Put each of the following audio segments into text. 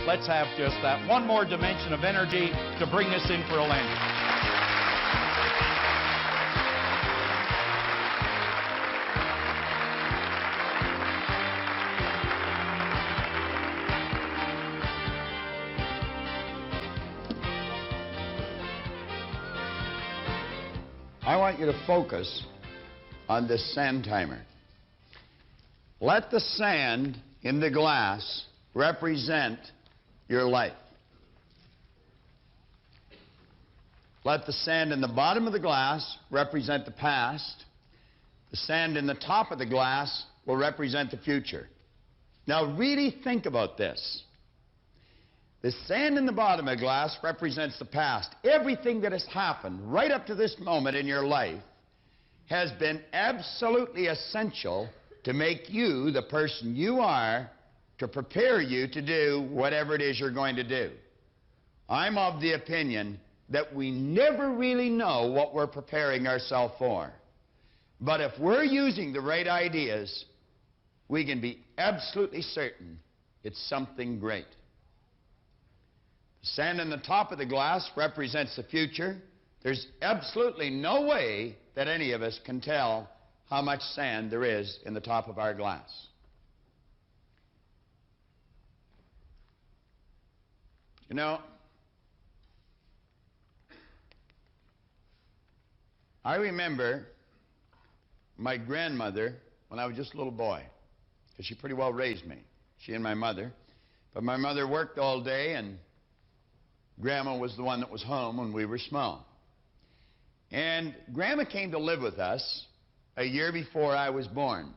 let's have just that one more dimension of energy to bring us in for a landing. I want you to focus on this sand timer. Let the sand in the glass represent your life. Let the sand in the bottom of the glass represent the past. The sand in the top of the glass will represent the future. Now really think about this. The sand in the bottom of the glass represents the past. Everything that has happened right up to this moment in your life has been absolutely essential to make you the person you are, to prepare you to do whatever it is you're going to do. I'm of the opinion that we never really know what we're preparing ourselves for. But if we're using the right ideas, we can be absolutely certain it's something great. The sand in the top of the glass represents the future. There's absolutely no way that any of us can tell how much sand there is in the top of our glass. You know, I remember my grandmother when I was just a little boy, because she pretty well raised me, she and my mother. But my mother worked all day, and Grandma was the one that was home when we were small. And Grandma came to live with us a year before I was born.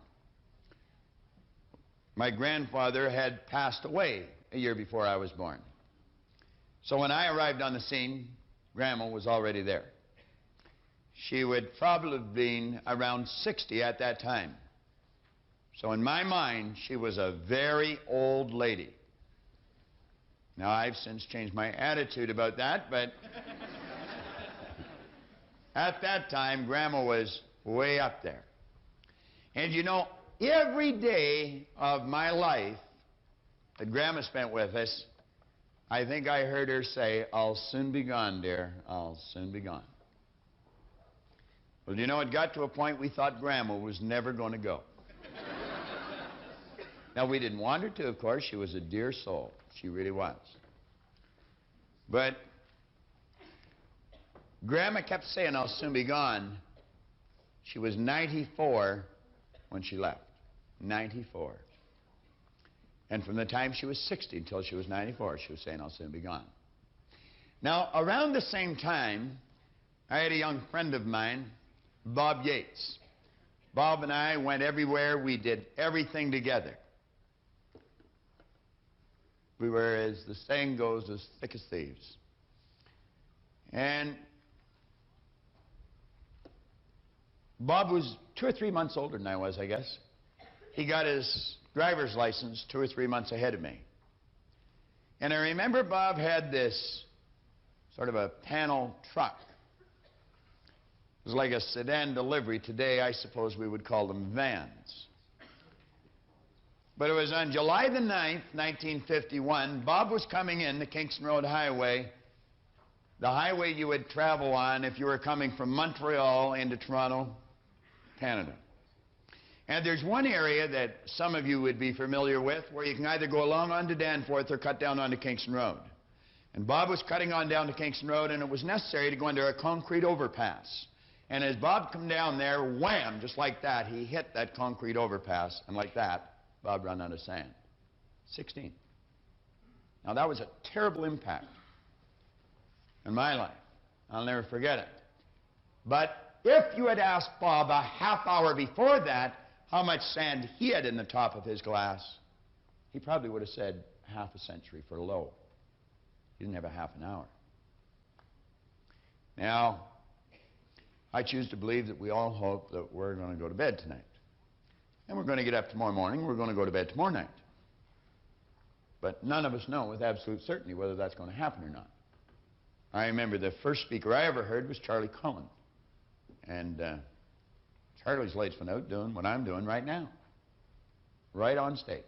My grandfather had passed away a year before I was born. So when I arrived on the scene, Grandma was already there. She would probably have been around 60 at that time. So in my mind, she was a very old lady. Now, I've since changed my attitude about that, but at that time, Grandma was way up there. And you know, every day of my life that Grandma spent with us, I think I heard her say, "I'll soon be gone, dear. I'll soon be gone." Well, you know, it got to a point we thought Grandma was never going to go. Now, we didn't want her to, of course. She was a dear soul. She really was. But Grandma kept saying, "I'll soon be gone." She was 94 when she left. 94. And from the time she was 60 until she was 94, she was saying, "I'll soon be gone." Now, around the same time, I had a young friend of mine, Bob Yates. Bob and I went everywhere. We did everything together. We were, as the saying goes, as thick as thieves. And Bob was 2 or 3 months older than I was, I guess. He got his driver's license 2 or 3 months ahead of me. And I remember Bob had this sort of a panel truck. It was like a sedan delivery. Today, I suppose we would call them vans. But it was on July the 9th, 1951, Bob was coming in the Kingston Road Highway, the highway you would travel on if you were coming from Montreal into Toronto, Canada. And there's one area that some of you would be familiar with where you can either go along onto Danforth or cut down onto Kingston Road. And Bob was cutting on down to Kingston Road, and it was necessary to go under a concrete overpass. And as Bob come down there, wham, just like that, he hit that concrete overpass, and like that, Bob ran out of sand. 16. Now, that was a terrible impact in my life. I'll never forget it. But if you had asked Bob a half hour before that how much sand he had in the top of his glass, he probably would have said half a century for low. He didn't have a half an hour. Now, I choose to believe that we all hope that we're going to go to bed tonight. And we're going to get up tomorrow morning, we're going to go to bed tomorrow night. But none of us know with absolute certainty whether that's going to happen or not. I remember the first speaker I ever heard was Charlie Cullen. And Charlie's lights went out doing what I'm doing right now. Right on stage.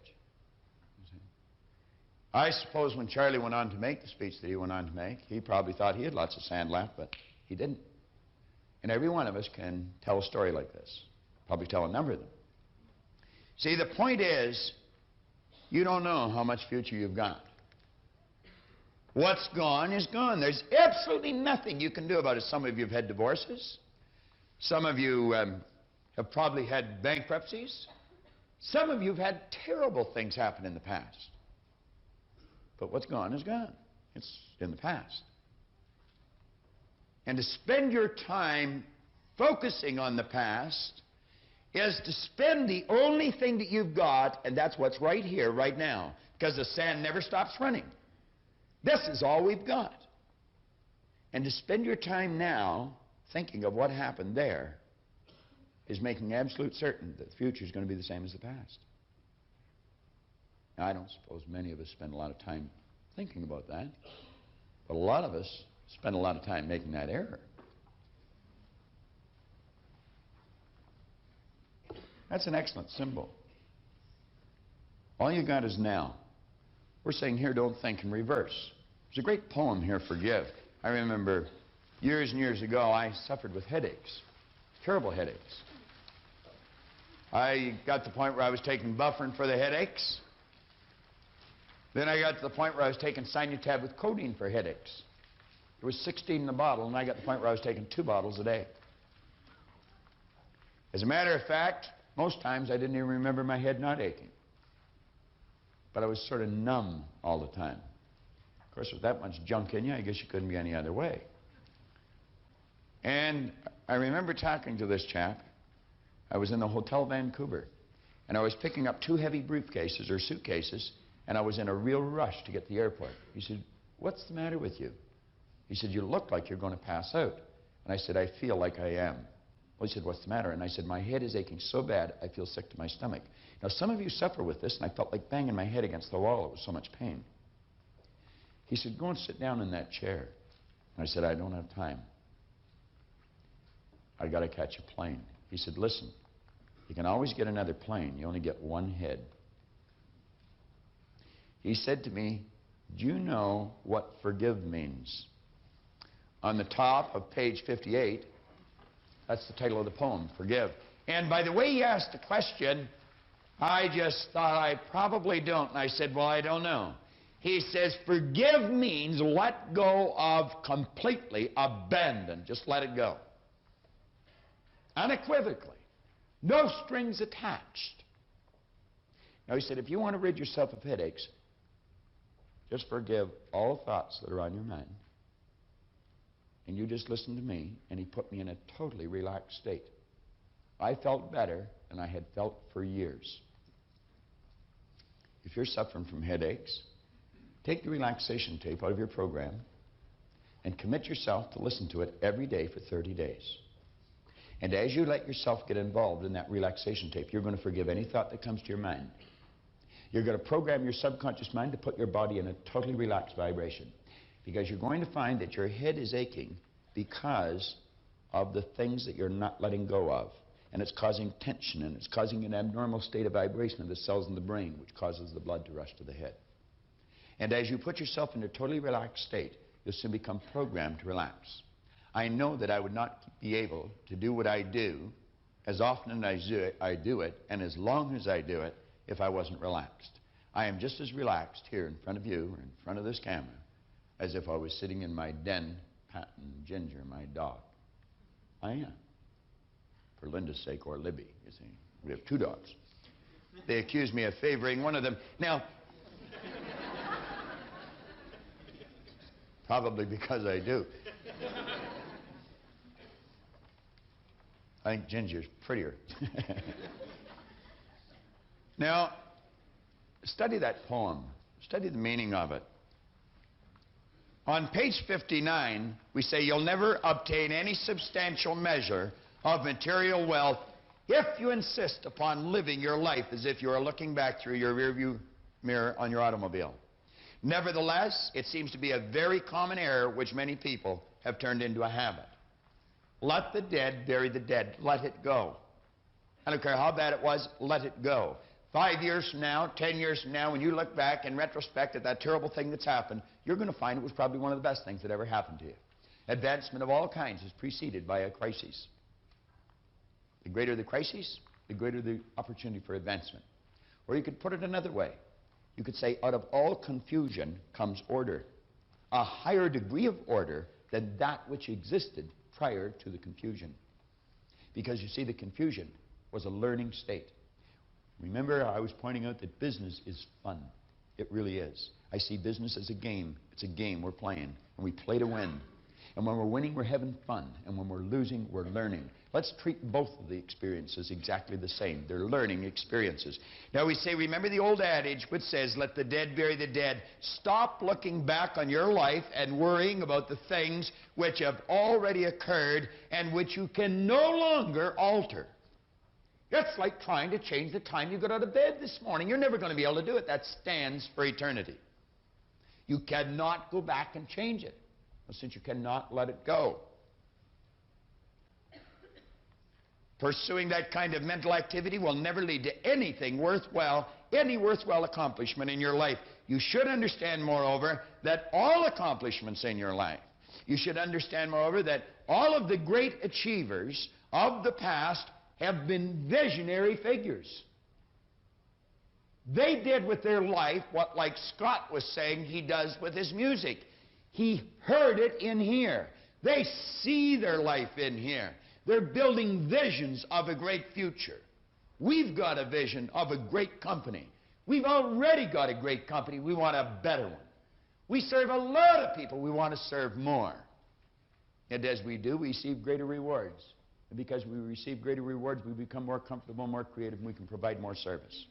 I suppose when Charlie went on to make the speech that he went on to make, he probably thought he had lots of sand left, but he didn't. And every one of us can tell a story like this, probably tell a number of them. See, the point is, you don't know how much future you've got. What's gone is gone. There's absolutely nothing you can do about it. Some of you have had divorces. Some of you have probably had bankruptcies. Some of you have had terrible things happen in the past. But what's gone is gone. It's in the past. And to spend your time focusing on the past is to spend the only thing that you've got, and that's what's right here, right now, because the sand never stops running. This is all we've got. And to spend your time now thinking of what happened there is making absolute certain that the future is going to be the same as the past. Now, I don't suppose many of us spend a lot of time thinking about that, but a lot of us spend a lot of time making that error. That's an excellent symbol. All you got is now. We're saying here, don't think in reverse. There's a great poem here, Forgive. I remember years and years ago, I suffered with headaches, terrible headaches. I got to the point where I was taking Bufferin for the headaches. Then I got to the point where I was taking Sinutab with codeine for headaches. There was 16 in the bottle, and I got to the point where I was taking 2 bottles a day. As a matter of fact, most times I didn't even remember my head not aching. But I was sort of numb all the time. Of course, with that much junk in you, I guess you couldn't be any other way. And I remember talking to this chap. I was in the Hotel Vancouver, and I was picking up 2 heavy briefcases or suitcases, and I was in a real rush to get to the airport. He said, "What's the matter with you?" He said, "You look like you're going to pass out." And I said, "I feel like I am." Well, he said, "What's the matter?" And I said, "My head is aching so bad, I feel sick to my stomach." Now, some of you suffer with this, and I felt like banging my head against the wall. It was so much pain. He said, "Go and sit down in that chair." And I said, "I don't have time. I got to catch a plane." He said, "Listen, you can always get another plane. You only get one head." He said to me, "Do you know what forgive means?" On the top of page 58, that's the title of the poem, Forgive. And by the way he asked the question, I just thought I probably don't. And I said, "Well, I don't know." He says, forgive means let go of completely, abandon. Just let it go. Unequivocally. No strings attached. Now, he said, if you want to rid yourself of headaches, just forgive all thoughts that are on your mind. And you just listen to me. And he put me in a totally relaxed state. I felt better than I had felt for years. If you're suffering from headaches, take the relaxation tape out of your program and commit yourself to listen to it every day for 30 days. And as you let yourself get involved in that relaxation tape, you're going to forgive any thought that comes to your mind. You're going to program your subconscious mind to put your body in a totally relaxed vibration, because you're going to find that your head is aching because of the things that you're not letting go of. And it's causing tension, and it's causing an abnormal state of vibration of the cells in the brain, which causes the blood to rush to the head. And as you put yourself in a totally relaxed state, you'll soon become programmed to relax. I know that I would not be able to do what I do as often as I do it, and as long as I do it, if I wasn't relaxed. I am just as relaxed here in front of you, or in front of this camera, as if I was sitting in my den patting Ginger, my dog. I am. For Linda's sake, or Libby, you see. We have 2 dogs. They accuse me of favoring one of them. Now, probably because I do. I think Ginger's prettier. Now, study that poem. Study the meaning of it. On page 59, we say you'll never obtain any substantial measure of material wealth if you insist upon living your life as if you are looking back through your rearview mirror on your automobile. Nevertheless, it seems to be a very common error which many people have turned into a habit. Let the dead bury the dead. Let it go. I don't care how bad it was, let it go. 5 years from now, 10 years from now, when you look back in retrospect at that terrible thing that's happened, you're going to find it was probably one of the best things that ever happened to you. Advancement of all kinds is preceded by a crisis. The greater the crisis, the greater the opportunity for advancement. Or you could put it another way. You could say, out of all confusion comes order. A higher degree of order than that which existed prior to the confusion. Because you see, the confusion was a learning state. Remember, I was pointing out that business is fun. It really is. I see business as a game. It's a game we're playing, and we play to win. And when we're winning, we're having fun. And when we're losing, we're learning. Let's treat both of the experiences exactly the same. They're learning experiences. Now we say, remember the old adage which says, let the dead bury the dead. Stop looking back on your life and worrying about the things which have already occurred and which you can no longer alter. It's like trying to change the time you got out of bed this morning. You're never going to be able to do it. That stands for eternity. You cannot go back and change it, since you cannot let it go. Pursuing that kind of mental activity will never lead to anything worthwhile, any worthwhile accomplishment in your life. You should understand, moreover, that all accomplishments in your life, you should understand, moreover, that all of the great achievers of the past have been visionary figures. They did with their life what, like Scott was saying, he does with his music. He heard it in here. They see their life in here. They're building visions of a great future. We've got a vision of a great company. We've already got a great company. We want a better one. We serve a lot of people. We want to serve more. And as we do, we receive greater rewards. And because we receive greater rewards, we become more comfortable, more creative, and we can provide more service.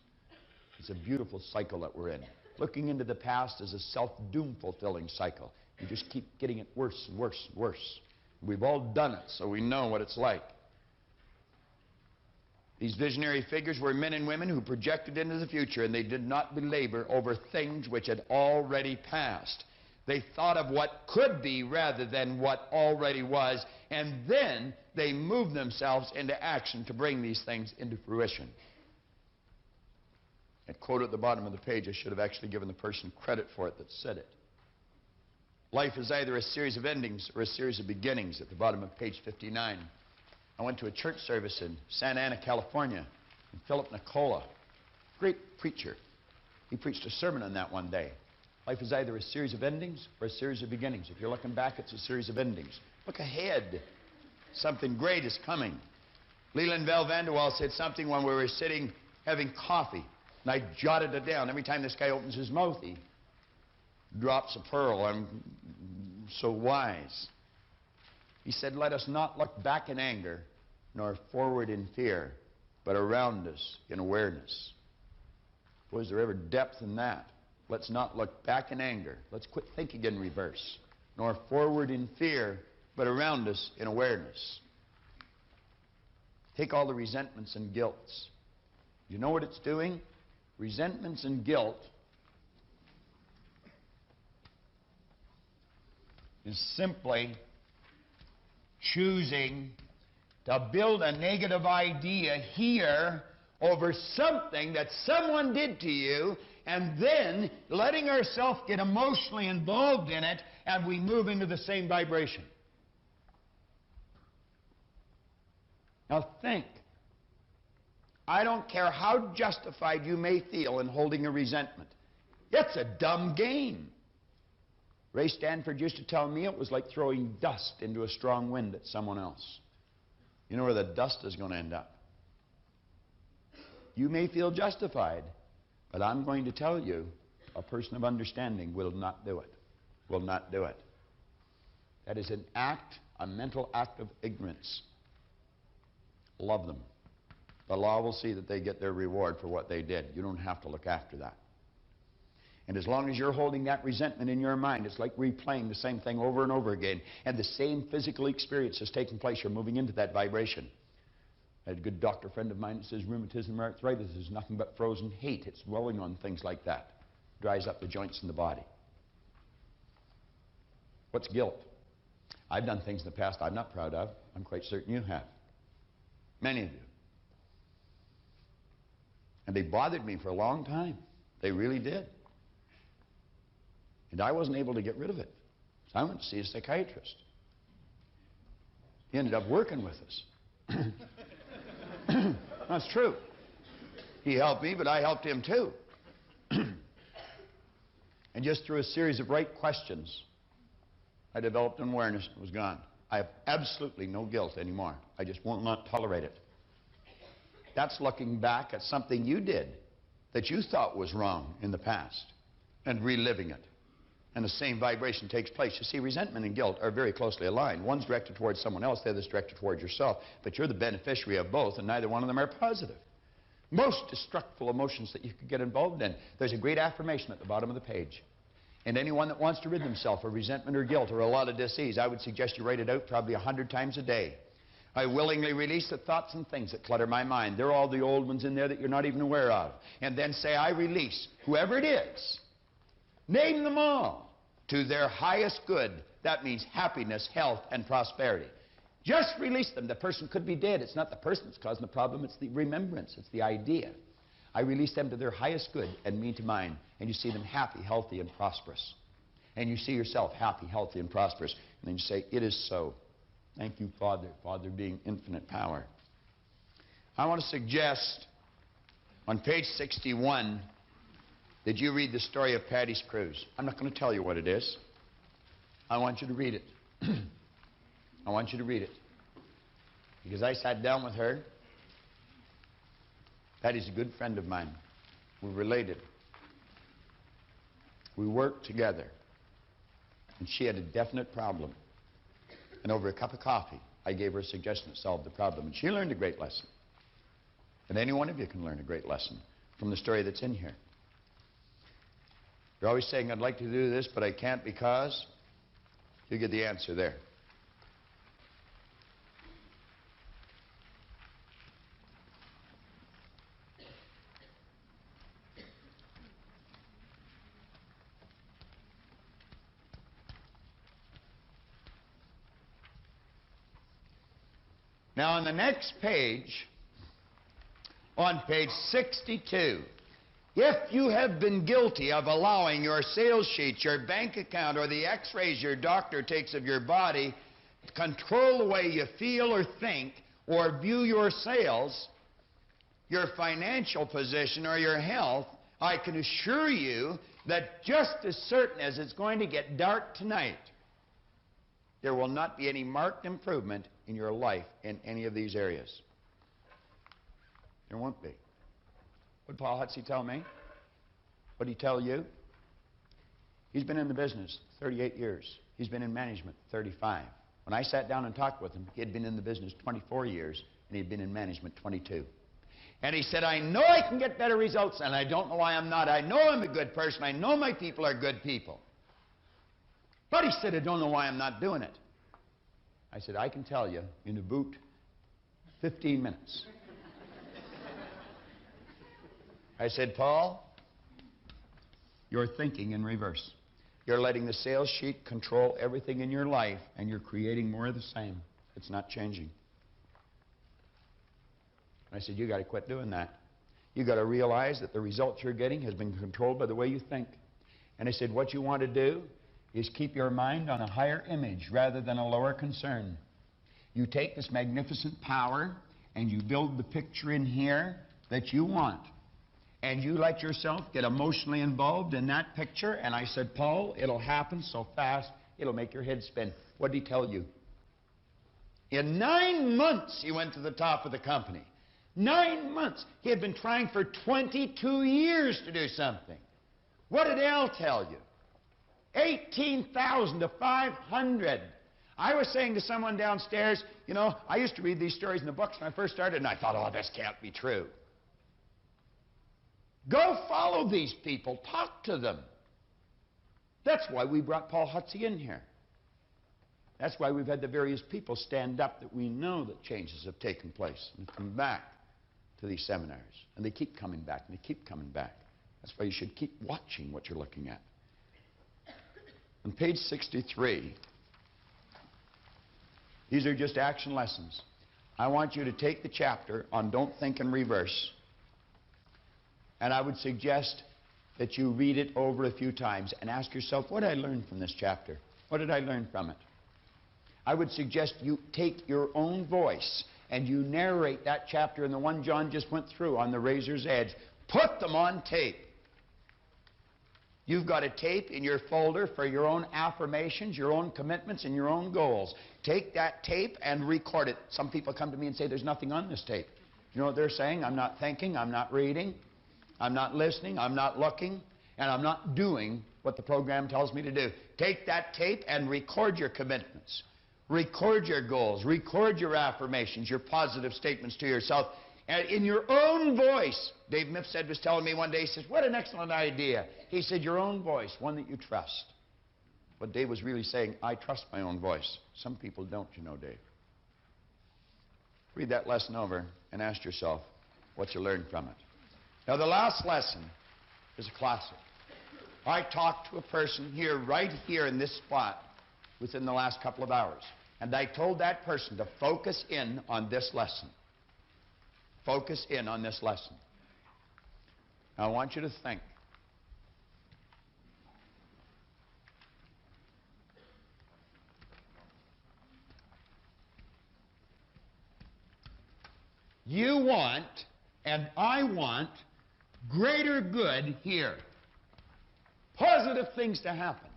It's a beautiful cycle that we're in. Looking into the past is a self-doom fulfilling cycle. You just keep getting it worse and worse and worse. We've all done it, so we know what it's like. These visionary figures were men and women who projected into the future, and they did not belabor over things which had already passed. They thought of what could be rather than what already was, and then they moved themselves into action to bring these things into fruition. That quote at the bottom of the page, I should have actually given the person credit for it that said it. Life is either a series of endings or a series of beginnings, at the bottom of page 59. I went to a church service in Santa Ana, California, and Philip Nicola, great preacher. He preached a sermon on that one day. Life is either a series of endings or a series of beginnings. If you're looking back, it's a series of endings. Look ahead. Something great is coming. Leland Bell Vanderwall said something when we were sitting having coffee, and I jotted it down. Every time this guy opens his mouth, he drops a pearl. I'm so wise. He said, let us not look back in anger, nor forward in fear, but around us in awareness. Was there ever depth in that? Let's not look back in anger. Let's quit thinking in reverse. Nor forward in fear, but around us in awareness. Take all the resentments and guilts. You know what it's doing? Resentments and guilt is simply choosing to build a negative idea here over something that someone did to you, and then letting ourselves get emotionally involved in it, and we move into the same vibration. Now think. I don't care how justified you may feel in holding a resentment. It's a dumb game. Ray Stanford used to tell me it was like throwing dust into a strong wind at someone else. You know where the dust is going to end up. You may feel justified, but I'm going to tell you, a person of understanding will not do it. Will not do it. That is an act, a mental act of ignorance. Love them. The law will see that they get their reward for what they did. You don't have to look after that. And as long as you're holding that resentment in your mind, it's like replaying the same thing over and over again. And the same physical experience is taking place. You're moving into that vibration. I had a good doctor friend of mine that says rheumatism or arthritis is nothing but frozen hate. It's dwelling on things like that. Dries up the joints in the body. What's guilt? I've done things in the past I'm not proud of. I'm quite certain you have. Many of you. And they bothered me for a long time. They really did. And I wasn't able to get rid of it. So I went to see a psychiatrist. He ended up working with us. That's true. He helped me, but I helped him too. And just through a series of right questions, I developed an awareness. It was gone. I have absolutely no guilt anymore. I just will not tolerate it. That's looking back at something you did that you thought was wrong in the past and reliving it. And the same vibration takes place. You see, resentment and guilt are very closely aligned. One's directed towards someone else, the other's directed towards yourself. But you're the beneficiary of both, and neither one of them are positive. Most destructive emotions that you could get involved in. There's a great affirmation at the bottom of the page. And anyone that wants to rid themselves of resentment or guilt or a lot of disease, I would suggest you write it out probably 100 times a day. I willingly release the thoughts and things that clutter my mind. They're all the old ones in there that you're not even aware of. And then say, I release whoever it is. Name them all to their highest good. That means happiness, health, and prosperity. Just release them. The person could be dead. It's not the person that's causing the problem. It's the remembrance. It's the idea. I release them to their highest good and me to mine. And you see them happy, healthy, and prosperous. And you see yourself happy, healthy, and prosperous. And then you say, it is so. Thank you, Father. Father being infinite power. I want to suggest on page 61 that you read the story of Patty's Cruise. I'm not going to tell you what it is. I want you to read it. I want you to read it. Because I sat down with her. Patty's a good friend of mine. We're related. We worked together. And she had a definite problem. And over a cup of coffee, I gave her a suggestion that solved the problem. And she learned a great lesson. And any one of you can learn a great lesson from the story that's in here. You're always saying, I'd like to do this, but I can't because. You get the answer there. Now, on the next page, on page 62, if you have been guilty of allowing your sales sheet, your bank account, or the x-rays your doctor takes of your body to control the way you feel or think or view your sales, your financial position, or your health, I can assure you that just as certain as it's going to get dark tonight, there will not be any marked improvement in your life in any of these areas. There won't be. What did Paul Hutsey tell me? What did he tell you? He's been in the business 38 years. He's been in management 35. When I sat down and talked with him, he had been in the business 24 years, and he'd been in management 22. And he said, I know I can get better results, and I don't know why I'm not. I know I'm a good person. I know my people are good people. But he said, I don't know why I'm not doing it. I said, I can tell you in about 15 minutes. I said, Paul, you're thinking in reverse. You're letting the sales sheet control everything in your life, and you're creating more of the same. It's not changing. I said, you got to quit doing that. You got to realize that the results you're getting has been controlled by the way you think. And I said, what you want to do is keep your mind on a higher image rather than a lower concern. You take this magnificent power and you build the picture in here that you want. And you let yourself get emotionally involved in that picture. And I said, Paul, it'll happen so fast, it'll make your head spin. What did he tell you? In 9 months, he went to the top of the company. 9 months. He had been trying for 22 years to do something. What did Al tell you? 18,000 to 500. I was saying to someone downstairs, you know, I used to read these stories in the books when I first started, and I thought, oh, this can't be true. Go follow these people. Talk to them. That's why we brought Paul Hutsey in here. That's why we've had the various people stand up that we know that changes have taken place and come back to these seminars. And they keep coming back, and they keep coming back. That's why you should keep watching what you're looking at. On page 63, these are just action lessons. I want you to take the chapter on Don't Think in Reverse. And I would suggest that you read it over a few times and ask yourself, what did I learn from this chapter? What did I learn from it? I would suggest you take your own voice and you narrate that chapter and the one John just went through on the razor's edge. Put them on tape. You've got a tape in your folder for your own affirmations, your own commitments, and your own goals. Take that tape and record it. Some people come to me and say, there's nothing on this tape. You know what they're saying? I'm not thinking, I'm not reading, I'm not listening, I'm not looking, and I'm not doing what the program tells me to do. Take that tape and record your commitments. Record your goals. Record your affirmations, your positive statements to yourself. And in your own voice, Dave Mifsud was telling me one day, he says, what an excellent idea. He said, your own voice, one that you trust. But Dave was really saying, I trust my own voice. Some people don't, you know, Dave. Read that lesson over and ask yourself what you learned from it. Now, the last lesson is a classic. I talked to a person here, right here in this spot, within the last couple of hours. And I told that person to focus in on this lesson. Focus in on this lesson. Now, I want you to think. You want, and I want, greater good here. Positive things to happen.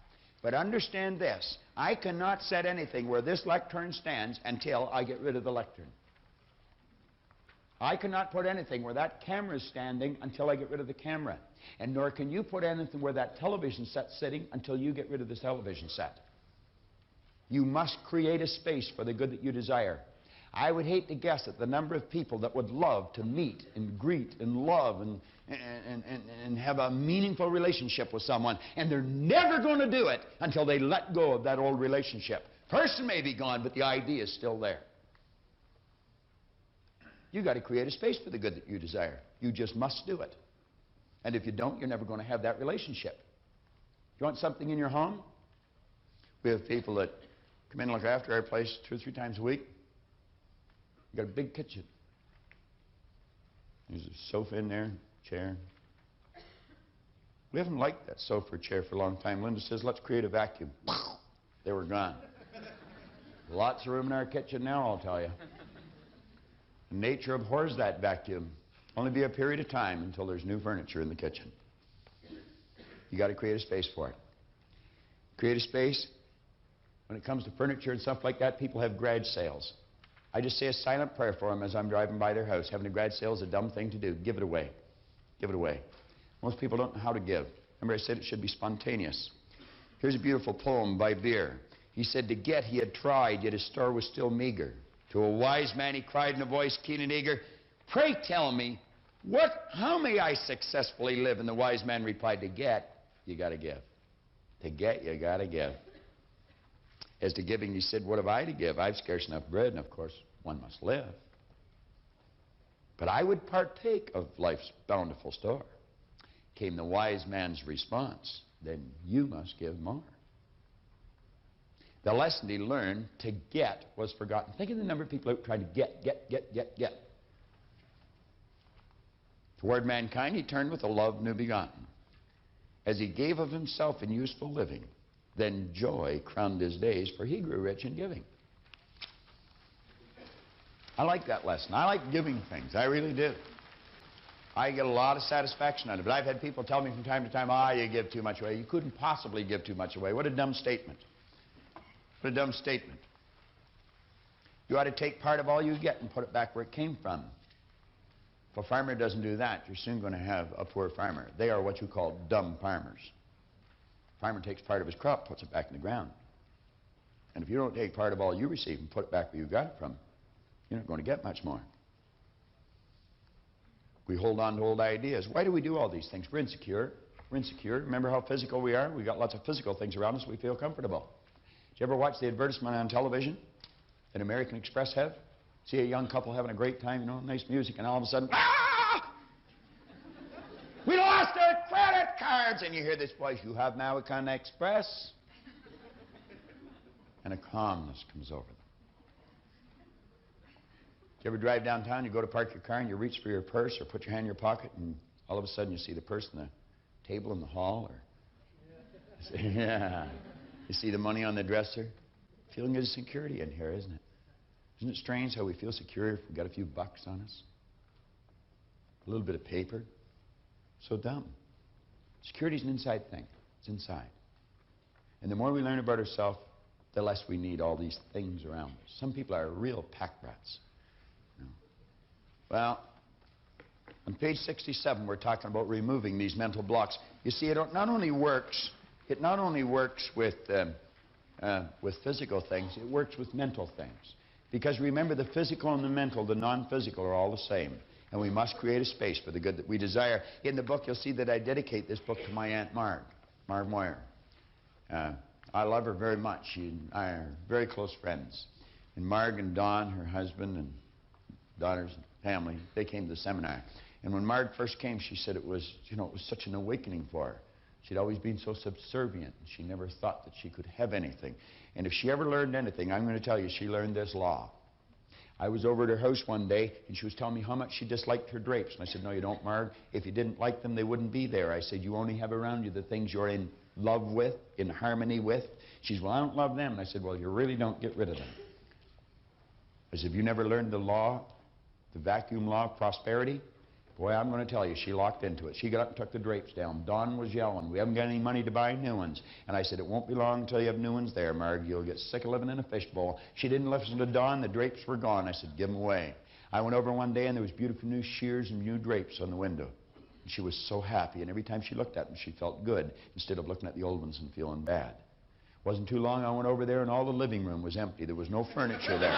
But understand this. I cannot set anything where this lectern stands until I get rid of the lectern. I cannot put anything where that camera is standing until I get rid of the camera. And nor can you put anything where that television set's sitting until you get rid of this television set. You must create a space for the good that you desire. I would hate to guess at the number of people that would love to meet and greet and love and have a meaningful relationship with someone, and they're never going to do it until they let go of that old relationship. Person may be gone, but the idea is still there. You've got to create a space for the good that you desire. You just must do it. And if you don't, you're never going to have that relationship. You want something in your home? We have people that come in and look after our place 2 or 3 times a week. We've got a big kitchen. There's a sofa in there, chair. We haven't liked that sofa or chair for a long time. Linda says, let's create a vacuum. They were gone. Lots of room in our kitchen now, I'll tell you. Nature abhors that vacuum. Only be a period of time until there's new furniture in the kitchen. You got to create a space for it. Create a space. When it comes to furniture and stuff like that, people have garage sales. I just say a silent prayer for them as I'm driving by their house. Having a garage sale is a dumb thing to do. Give it away. Give it away. Most people don't know how to give. Remember I said it should be spontaneous. Here's a beautiful poem by Beer. He said, to get he had tried, yet his store was still meager. To a wise man he cried in a voice keen and eager, pray tell me, how may I successfully live? And the wise man replied, to get, you got to give. To get, you got to give. As to giving, he said, what have I to give? I've scarce enough bread, and of course, one must live. But I would partake of life's bountiful store. Came the wise man's response, then you must give more. The lesson he learned, to get, was forgotten. Think of the number of people out trying to get. Toward mankind, he turned with a love new begotten. As he gave of himself in useful living, then joy crowned his days, for he grew rich in giving. I like that lesson. I like giving things. I really do. I get a lot of satisfaction out of it. But I've had people tell me from time to time, you give too much away. You couldn't possibly give too much away. What a dumb statement. What a dumb statement. You ought to take part of all you get and put it back where it came from. If a farmer doesn't do that, you're soon going to have a poor farmer. They are what you call dumb farmers. Farmer takes part of his crop, puts it back in the ground. And if you don't take part of all you receive and put it back where you got it from, you're not going to get much more. We hold on to old ideas. Why do we do all these things? We're insecure. We're insecure. Remember how physical we are? We've got lots of physical things around us. We feel comfortable. Did you ever watch the advertisement on television that American Express have? See a young couple having a great time, nice music, and all of a sudden, we lost our credit cards! And you hear this voice, you have now American Express. And a calmness comes over them. Do you ever drive downtown, you go to park your car, and you reach for your purse or put your hand in your pocket, and All of a sudden you see the person at the table in the hall, or yeah, you see the money on the dresser. Feeling good security in here, isn't it? Isn't it strange how we feel secure if we've got a few bucks on us? A little bit of paper. So dumb. Security's an inside thing. It's inside. And the more we learn about ourselves, the less we need all these things around us. Some people are real pack rats. You know. Well, on page 67, we're talking about removing these mental blocks. You see, it not only works with physical things, it works with mental things. Because remember, the physical and the mental, the non-physical, are all the same. And we must create a space for the good that we desire. In the book, you'll see that I dedicate this book to my Aunt Marg Moyer. I love her very much. She and I are very close friends. And Marg and Don, her husband and daughters and family, they came to the seminar. And when Marg first came, she said it was, it was such an awakening for her. She'd always been so subservient. She never thought that she could have anything. And if she ever learned anything, I'm going to tell you, she learned this law. I was over at her house one day, and she was telling me how much she disliked her drapes. And I said, no, you don't, Marg. If you didn't like them, they wouldn't be there. I said, you only have around you the things you're in love with, in harmony with. She said, well, I don't love them. And I said, well, you really don't get rid of them. I said, have you never learned the law, the vacuum law of prosperity? Boy, I'm going to tell you, she locked into it. She got up and took the drapes down. Don was yelling, we haven't got any money to buy new ones. And I said, it won't be long until you have new ones there, Marg. You'll get sick of living in a fishbowl. She didn't listen to Don. The drapes were gone. I said, give them away. I went over one day, and there was beautiful new shears and new drapes on the window. And she was so happy, and every time she looked at them, she felt good instead of looking at the old ones and feeling bad. Wasn't too long, I went over there, and all the living room was empty. There was no furniture there.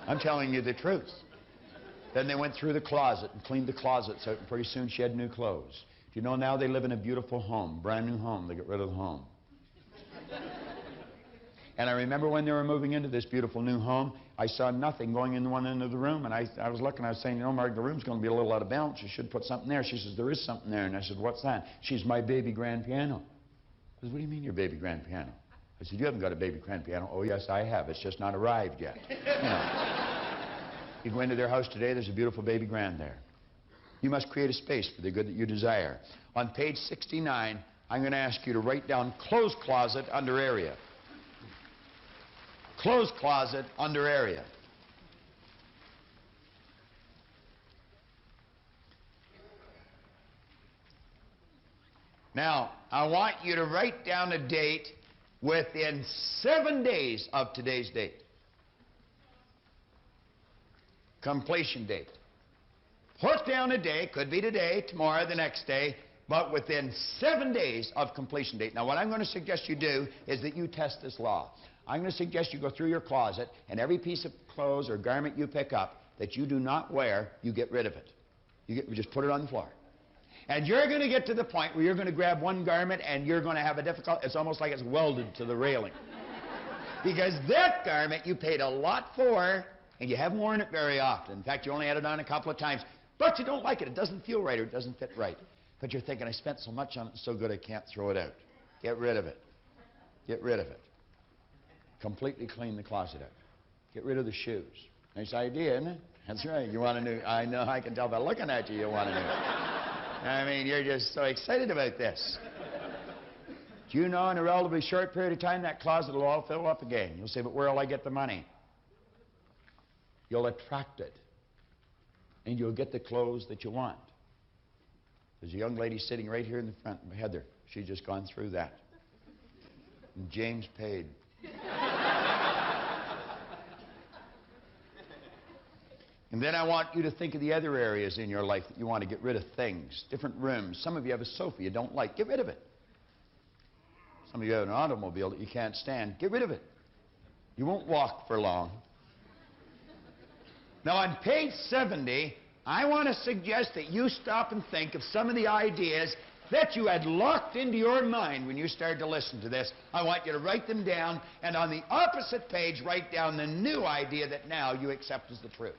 I'm telling you the truth. Then they went through the closet and cleaned the closets out, and pretty soon she had new clothes. Do you know now they live in a beautiful home, brand new home. They got rid of the home. And I remember when they were moving into this beautiful new home, I saw nothing going in one end of the room, and I was looking, I was saying, you know, Marg, the room's going to be a little out of balance. You should put something there. She says, there is something there. And I said, what's that? She's my baby grand piano. I said, what do you mean your baby grand piano? I said, you haven't got a baby grand piano. Oh, yes, I have. It's just not arrived yet. You know. You go into their house today, there's a beautiful baby grand there. You must create a space for the good that you desire. On page 69, I'm going to ask you to write down clothes closet under area. Clothes closet under area. Now, I want you to write down a date within 7 days of today's date. Completion date. Put down a day, could be today, tomorrow, the next day, but within 7 days of completion date. Now, what I'm going to suggest you do is that you test this law. I'm going to suggest you go through your closet, and every piece of clothes or garment you pick up that you do not wear, you get rid of it. You just put it on the floor. And you're going to get to the point where you're going to grab one garment and you're going to have a difficult, it's almost like it's welded to the railing. Because that garment you paid a lot for, and you haven't worn it very often. In fact, you only had it on a couple of times. But you don't like it. It doesn't feel right or it doesn't fit right. But you're thinking, I spent so much on it, it's so good I can't throw it out. Get rid of it. Get rid of it. Completely clean the closet out. Get rid of the shoes. Nice idea, isn't it? That's right. You want a new, I know, I can tell by looking at you, you want a new. I mean, you're just so excited about this. Do you know in a relatively short period of time that closet will all fill up again? You'll say, but where will I get the money? You'll attract it. And you'll get the clothes that you want. There's a young lady sitting right here in the front, Heather. She's just gone through that. And James paid. And then I want you to think of the other areas in your life that you want to get rid of things. Different rooms. Some of you have a sofa you don't like. Get rid of it. Some of you have an automobile that you can't stand. Get rid of it. You won't walk for long. Now, on page 70, I want to suggest that you stop and think of some of the ideas that you had locked into your mind when you started to listen to this. I want you to write them down, and on the opposite page, write down the new idea that now you accept as the truth.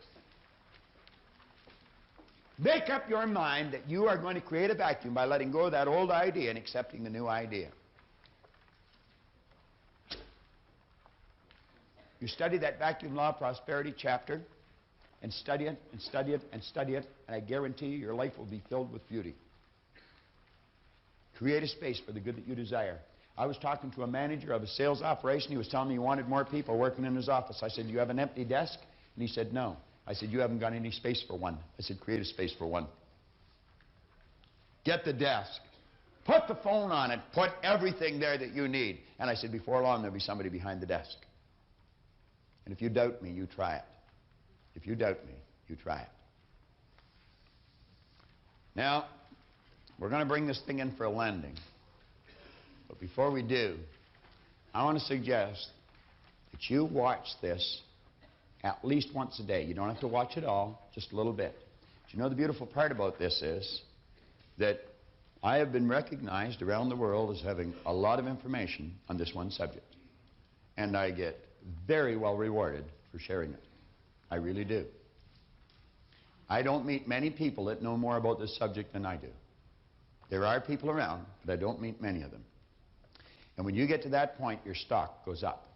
Make up your mind that you are going to create a vacuum by letting go of that old idea and accepting the new idea. You study that vacuum law of prosperity chapter. and study it and study it and study it, and I guarantee you your life will be filled with beauty. Create a space for the good that you desire. I was talking to a manager of a sales operation. He was telling me he wanted more people working in his office. I said, do you have an empty desk? And he said, no. I said, you haven't got any space for one. I said, create a space for one. Get the desk. Put the phone on it. Put everything there that you need. And I said, before long, there'll be somebody behind the desk. And if you doubt me, you try it. If you doubt me, you try it. Now, we're going to bring this thing in for a landing. But before we do, I want to suggest that you watch this at least once a day. You don't have to watch it all, just a little bit. But you know the beautiful part about this is that I have been recognized around the world as having a lot of information on this one subject. And I get very well rewarded for sharing it. I really do. I don't meet many people that know more about this subject than I do. There are people around, but I don't meet many of them. And when you get to that point, your stock goes up.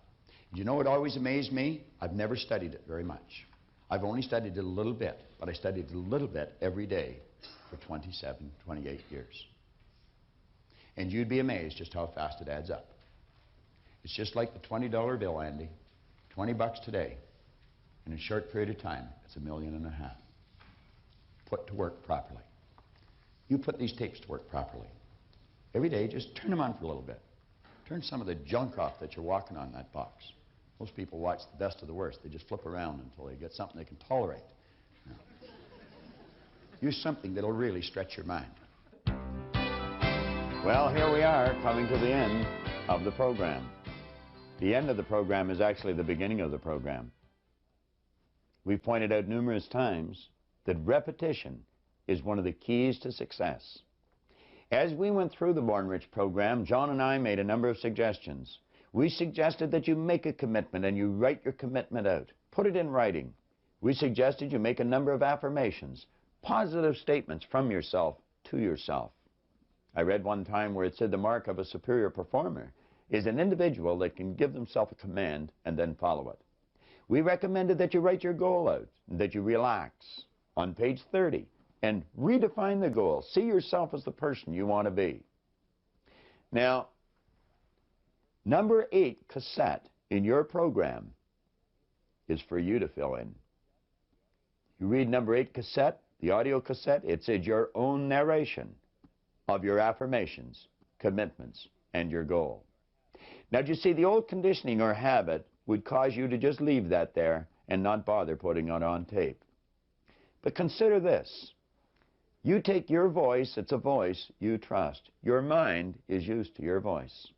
You know what always amazed me? I've never studied it very much. I've only studied it a little bit, but I studied it a little bit every day for 27, 28 years. And you'd be amazed just how fast it adds up. It's just like the $20 bill, Andy. 20 bucks today. In a short period of time, it's $1.5 million. Put to work properly. You put these tapes to work properly. Every day, just turn them on for a little bit. Turn some of the junk off that you're walking on that box. Most people watch the best of the worst. They just flip around until they get something they can tolerate. Now, use something that'll really stretch your mind. Well, here we are, coming to the end of the program. The end of the program is actually the beginning of the program. We've pointed out numerous times that repetition is one of the keys to success. As we went through the Born Rich program, John and I made a number of suggestions. We suggested that you make a commitment and you write your commitment out. Put it in writing. We suggested you make a number of affirmations, positive statements from yourself to yourself. I read one time where it said the mark of a superior performer is an individual that can give themselves a command and then follow it. We recommended that you write your goal out, that you relax on page 30 and redefine the goal. See yourself as the person you want to be. Now, number 8 cassette in your program is for you to fill in. You read number 8 cassette, the audio cassette, it says your own narration of your affirmations, commitments, and your goal. Now, do you see, the old conditioning or habit would cause you to just leave that there and not bother putting it on tape. But consider this. You take your voice, it's a voice you trust. Your mind is used to your voice.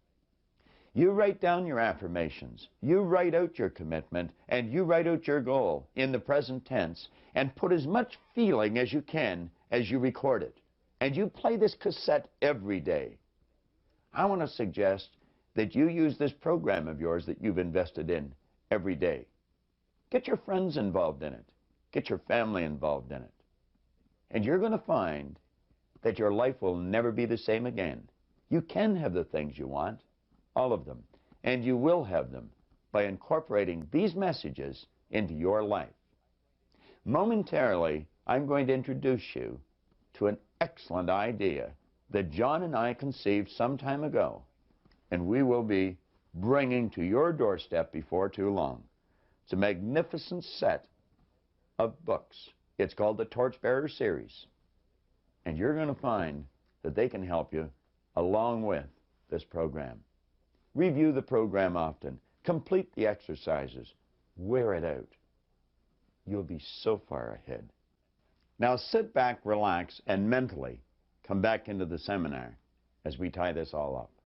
You write down your affirmations, you write out your commitment, and you write out your goal in the present tense, and put as much feeling as you can as you record it. And you play this cassette every day. I want to suggest that you use this program of yours that you've invested in every day. Get your friends involved in it. Get your family involved in it. And you're going to find that your life will never be the same again. You can have the things you want, all of them, and you will have them by incorporating these messages into your life. Momentarily, I'm going to introduce you to an excellent idea that John and I conceived some time ago, and we will be bringing to your doorstep before too long. It's a magnificent set of books. It's called the Torchbearer Series. And you're going to find that they can help you along with this program. Review the program often. Complete the exercises. Wear it out. You'll be so far ahead. Now sit back, relax, and mentally come back into the seminar as we tie this all up.